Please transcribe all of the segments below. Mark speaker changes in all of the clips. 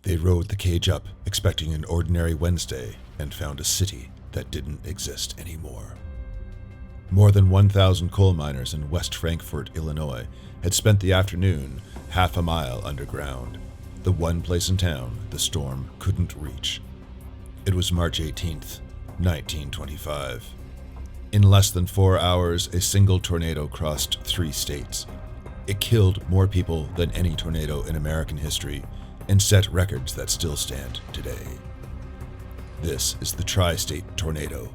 Speaker 1: They rode the cage up, expecting an ordinary Wednesday, and found a city that didn't exist anymore. More than 1,000 coal miners in West Frankfort, Illinois, had spent the afternoon half a mile underground, the one place in town the storm couldn't reach. It was March 18th, 1925. In less than 4 hours, a single tornado crossed 3 states. It killed more people than any tornado in American history and set records that still stand today. This is the Tri-State Tornado,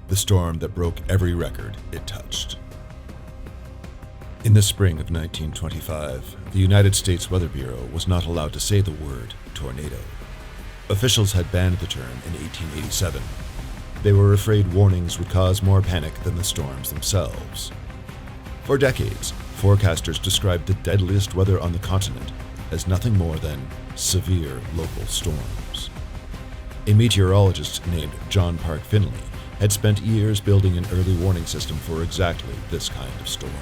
Speaker 1: the storm that broke every record it touched. In the spring of 1925, the United States Weather Bureau was not allowed to say the word tornado. Officials had banned the term in 1887. They were afraid warnings would cause more panic than the storms themselves. For decades, forecasters described the deadliest weather on the continent as nothing more than severe local storms. A meteorologist named John Park Finley had spent years building an early warning system for exactly this kind of storm.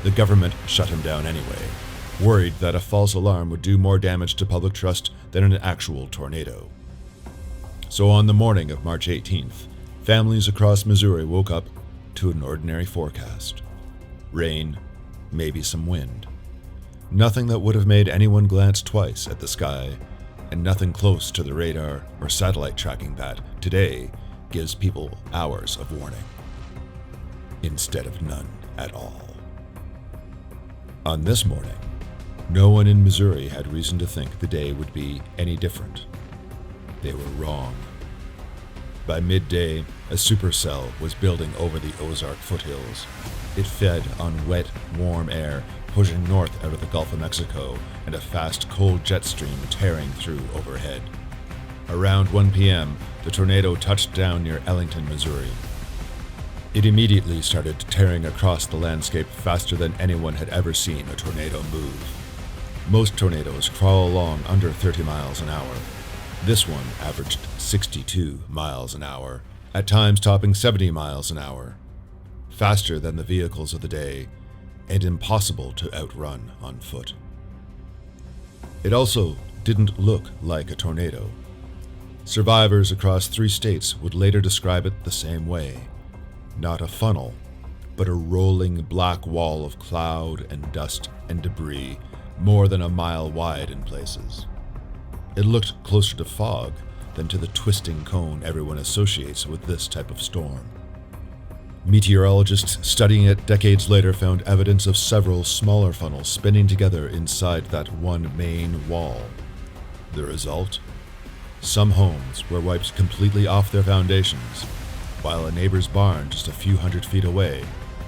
Speaker 1: The government shut him down anyway, worried that a false alarm would do more damage to public trust than an actual tornado. So on the morning of March 18th, families across Missouri woke up to an ordinary forecast. Rain, maybe some wind. Nothing that would have made anyone glance twice at the sky, and nothing close to the radar or satellite tracking that, today, gives people hours of warning, instead of none at all. On this morning, no one in Missouri had reason to think the day would be any different. They were wrong. By midday, a supercell was building over the Ozark foothills. It fed on wet, warm air pushing north out of the Gulf of Mexico and a fast, cold jet stream tearing through overhead. Around 1 p.m., the tornado touched down near Ellington, Missouri. It immediately started tearing across the landscape faster than anyone had ever seen a tornado move. Most tornadoes crawl along under 30 miles an hour. This one averaged 62 miles an hour, at times topping 70 miles an hour. Faster than the vehicles of the day, and impossible to outrun on foot. It also didn't look like a tornado. Survivors across 3 states would later describe it the same way. Not a funnel, but a rolling black wall of cloud and dust and debris, more than a mile wide in places. It looked closer to fog than to the twisting cone everyone associates with this type of storm. Meteorologists studying it decades later found evidence of several smaller funnels spinning together inside that one main wall. The result? Some homes were wiped completely off their foundations, while a neighbor's barn just a few hundred feet away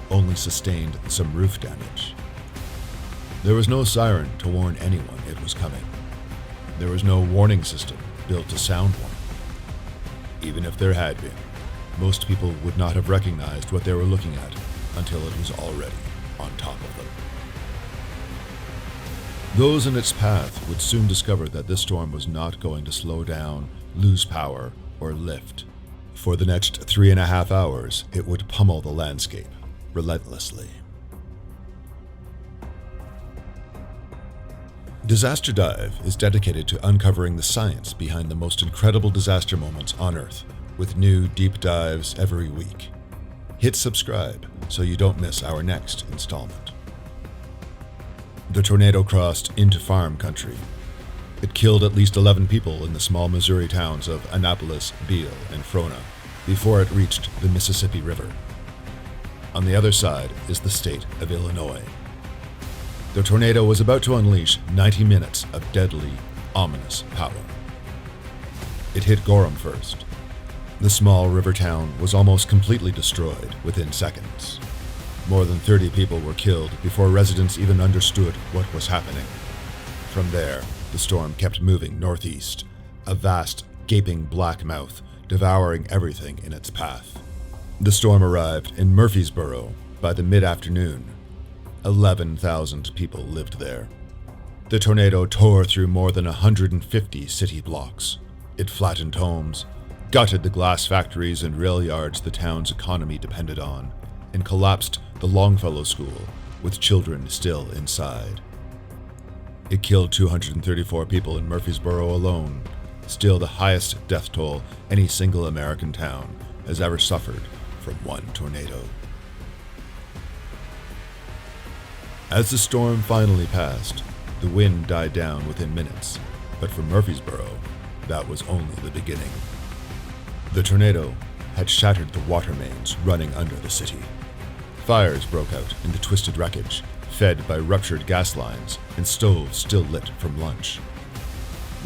Speaker 1: only sustained some roof damage. There was no siren to warn anyone it was coming. There was no warning system built to sound one. Even if there had been, most people would not have recognized what they were looking at until it was already on top of them. Those in its path would soon discover that this storm was not going to slow down, lose power, or lift. For the next 3.5 hours, it would pummel the landscape relentlessly. Disaster Dive is dedicated to uncovering the science behind the most incredible disaster moments on Earth, with new deep dives every week. Hit subscribe so you don't miss our next installment. The tornado crossed into farm country. It killed at least 11 people in the small Missouri towns of Annapolis, Beale, and Frona before it reached the Mississippi River. On the other side is the state of Illinois. The tornado was about to unleash 90 minutes of deadly, ominous power. It hit Gorham first. The small river town was almost completely destroyed within seconds. More than 30 people were killed before residents even understood what was happening. From there, the storm kept moving northeast, a vast, gaping black mouth devouring everything in its path. The storm arrived in Murfreesboro by the mid-afternoon. 11,000 people lived there. The tornado tore through more than 150 city blocks. It flattened homes, gutted the glass factories and rail yards the town's economy depended on, and collapsed the Longfellow School, with children still inside. It killed 234 people in Murfreesboro alone, still the highest death toll any single American town has ever suffered from one tornado. As the storm finally passed, the wind died down within minutes, but for Murfreesboro, that was only the beginning. The tornado had shattered the water mains running under the city. Fires broke out in the twisted wreckage, fed by ruptured gas lines and stoves still lit from lunch.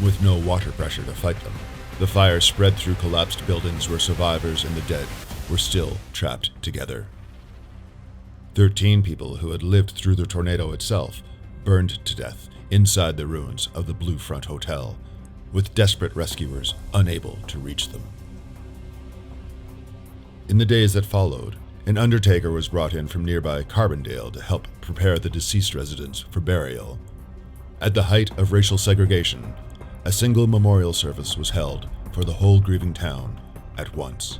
Speaker 1: With no water pressure to fight them, the fire spread through collapsed buildings where survivors and the dead were still trapped together. 13 people who had lived through the tornado itself burned to death inside the ruins of the Blue Front Hotel, with desperate rescuers unable to reach them. In the days that followed, an undertaker was brought in from nearby Carbondale to help prepare the deceased residents for burial. At the height of racial segregation, a single memorial service was held for the whole grieving town at once.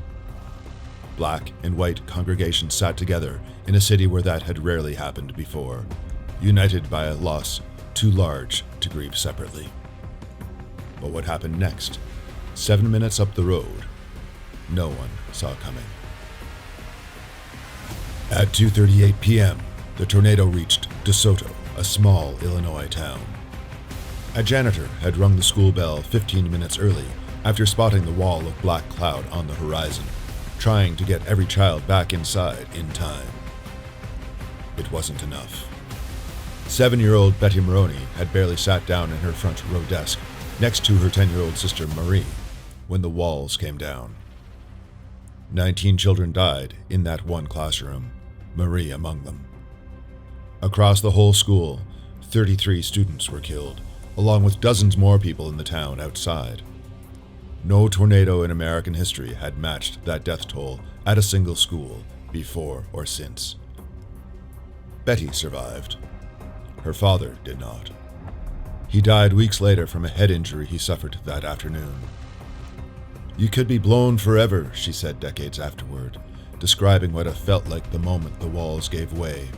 Speaker 1: Black and white congregations sat together in a city where that had rarely happened before, united by a loss too large to grieve separately. But what happened next, 7 minutes up the road, no one saw coming. At 2:38 p.m., the tornado reached DeSoto, a small Illinois town. A janitor had rung the school bell 15 minutes early after spotting the wall of black cloud on the horizon, trying to get every child back inside in time. It wasn't enough. 7-year-old Betty Maroney had barely sat down in her front row desk next to her 10-year-old sister Marie when the walls came down. 19 children died in that one classroom, Marie among them. Across the whole school, 33 students were killed, along with dozens more people in the town outside. No tornado in American history had matched that death toll at a single school before or since. Betty survived. Her father did not. He died weeks later from a head injury he suffered that afternoon. "You could be blown forever," she said decades afterward, describing what it felt like the moment the walls gave way.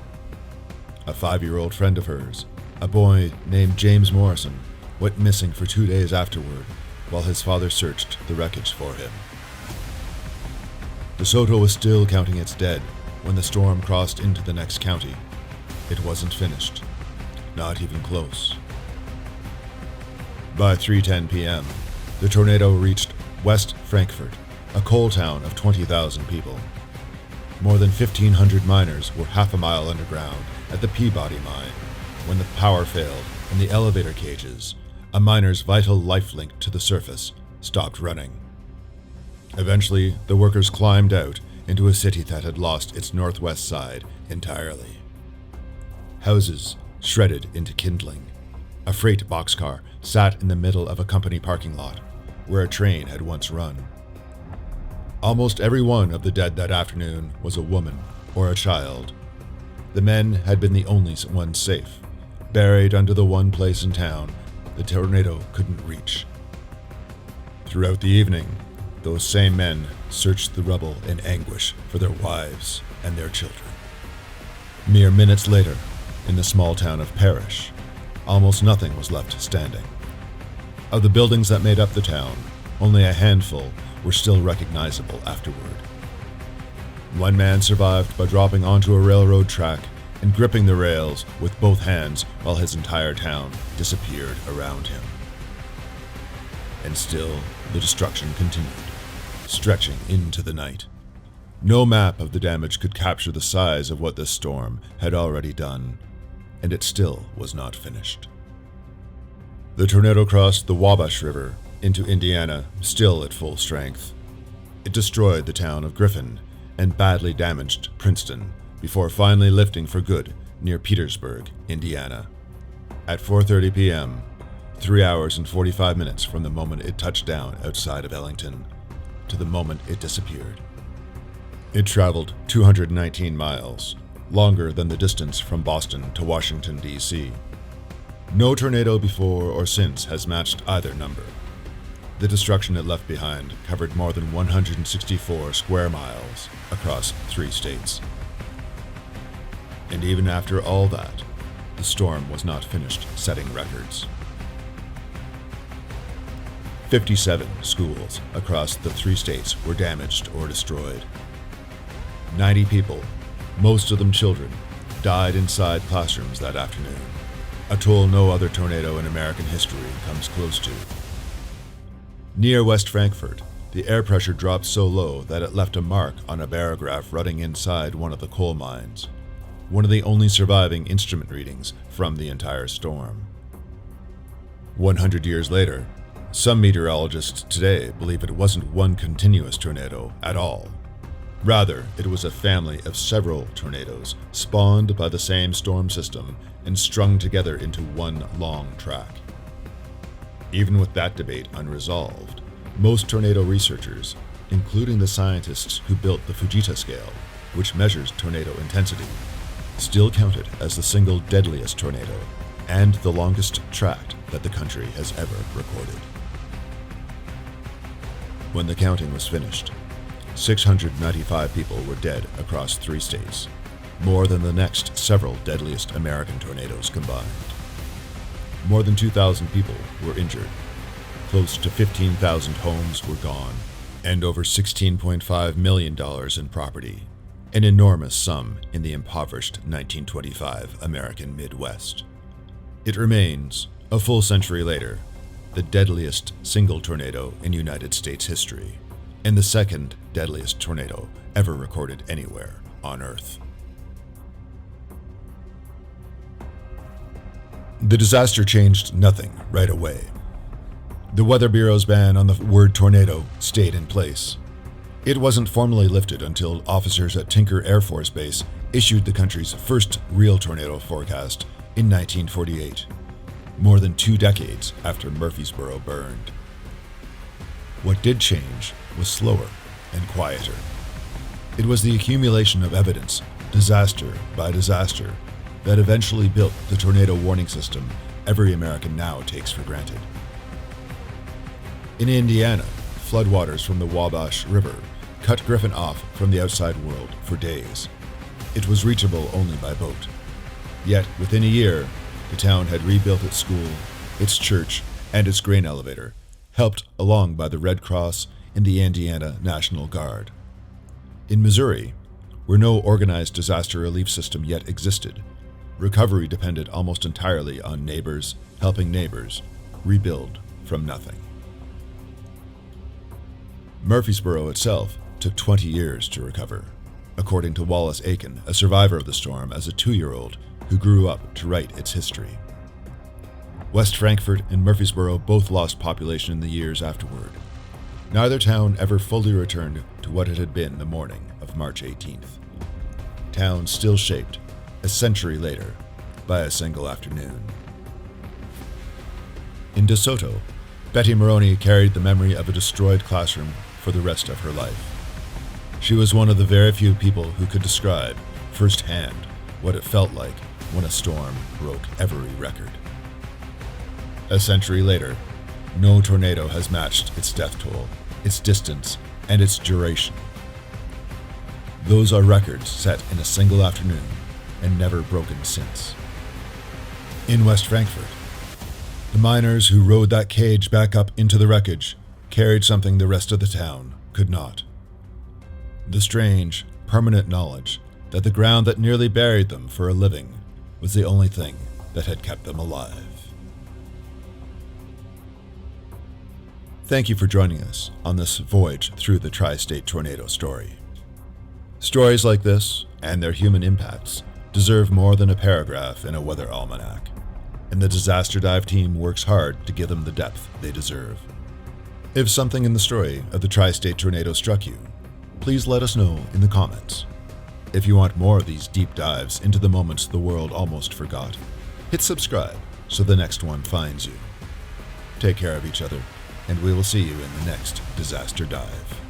Speaker 1: A 5-year-old friend of hers, a boy named James Morrison, went missing for 2 days afterward while his father searched the wreckage for him. DeSoto was still counting its dead when the storm crossed into the next county. It wasn't finished, not even close. By 3:10 p.m., the tornado reached West Frankfort, a coal town of 20,000 people. More than 1,500 miners were half a mile underground at the Peabody mine when the power failed and the elevator cages, a miner's vital life link to the surface, stopped running. Eventually, the workers climbed out into a city that had lost its northwest side entirely. Houses shredded into kindling. A freight boxcar sat in the middle of a company parking lot, where a train had once run. Almost every one of the dead that afternoon was a woman or a child. The men had been the only ones safe, buried under the one place in town the tornado couldn't reach. Throughout the evening, those same men searched the rubble in anguish for their wives and their children. Mere minutes later, in the small town of Parrish, almost nothing was left standing. Of the buildings that made up the town, only a handful were still recognizable afterward. One man survived by dropping onto a railroad track and gripping the rails with both hands while his entire town disappeared around him. And still, the destruction continued, stretching into the night. No map of the damage could capture the size of what this storm had already done, and it still was not finished. The tornado crossed the Wabash River into Indiana, still at full strength. It destroyed the town of Griffin and badly damaged Princeton before finally lifting for good near Petersburg, Indiana. At 4:30 p.m., 3 hours and 45 minutes from the moment it touched down outside of Ellington to the moment it disappeared. It traveled 219 miles, longer than the distance from Boston to Washington, D.C. No tornado before or since has matched either number. The destruction it left behind covered more than 164 square miles across 3 states. And even after all that, the storm was not finished setting records. 57 schools across the 3 states were damaged or destroyed. 90 people, most of them children, died inside classrooms that afternoon, a toll no other tornado in American history comes close to. Near West Frankfort, the air pressure dropped so low that it left a mark on a barograph running inside one of the coal mines, one of the only surviving instrument readings from the entire storm. 100 years later, some meteorologists today believe it wasn't one continuous tornado at all. Rather, it was a family of several tornadoes spawned by the same storm system and strung together into one long track. Even with that debate unresolved, most tornado researchers, including the scientists who built the Fujita scale, which measures tornado intensity, still count it as the single deadliest tornado and the longest tract that the country has ever recorded. When the counting was finished, 695 people were dead across 3 states, more than the next several deadliest American tornadoes combined. More than 2,000 people were injured, close to 15,000 homes were gone, and over $16.5 million in property, an enormous sum in the impoverished 1925 American Midwest. It remains, a full century later, the deadliest single tornado in United States history, and the second deadliest tornado ever recorded anywhere on Earth. The disaster changed nothing right away. The Weather Bureau's ban on the word tornado stayed in place. It wasn't formally lifted until officers at Tinker Air Force Base issued the country's first real tornado forecast in 1948. More than 2 decades after Murfreesboro burned. What did change was slower and quieter. It was the accumulation of evidence, disaster by disaster, that eventually built the tornado warning system every American now takes for granted. In Indiana, floodwaters from the Wabash River cut Griffin off from the outside world for days. It was reachable only by boat. Yet, within a year, the town had rebuilt its school, its church, and its grain elevator, helped along by the Red Cross and the Indiana National Guard. In Missouri, where no organized disaster relief system yet existed, recovery depended almost entirely on neighbors helping neighbors rebuild from nothing. Murfreesboro itself took 20 years to recover, according to Wallace Aiken, a survivor of the storm as a 2-year-old who grew up to write its history. West Frankfort and Murfreesboro both lost population in the years afterward. Neither town ever fully returned to what it had been the morning of March 18th. Town still shaped, a century later, by a single afternoon. In DeSoto, Betty Maroney carried the memory of a destroyed classroom for the rest of her life. She was one of the very few people who could describe, firsthand, what it felt like when a storm broke every record. A century later, no tornado has matched its death toll, its distance, and its duration. Those are records set in a single afternoon and never broken since. In West Frankfort, the miners who rode that cage back up into the wreckage carried something the rest of the town could not. The strange, permanent knowledge that the ground that nearly buried them for a living was the only thing that had kept them alive. Thank you for joining us on this voyage through the tri-state tornado story. Stories like this, and their human impacts, deserve more than a paragraph in a weather almanac, and the Disaster Dive team works hard to give them the depth they deserve. If something in the story of the tri-state tornado struck you, please let us know in the comments. If you want more of these deep dives into the moments the world almost forgot, hit subscribe so the next one finds you. Take care of each other, and we will see you in the next Disaster Dive.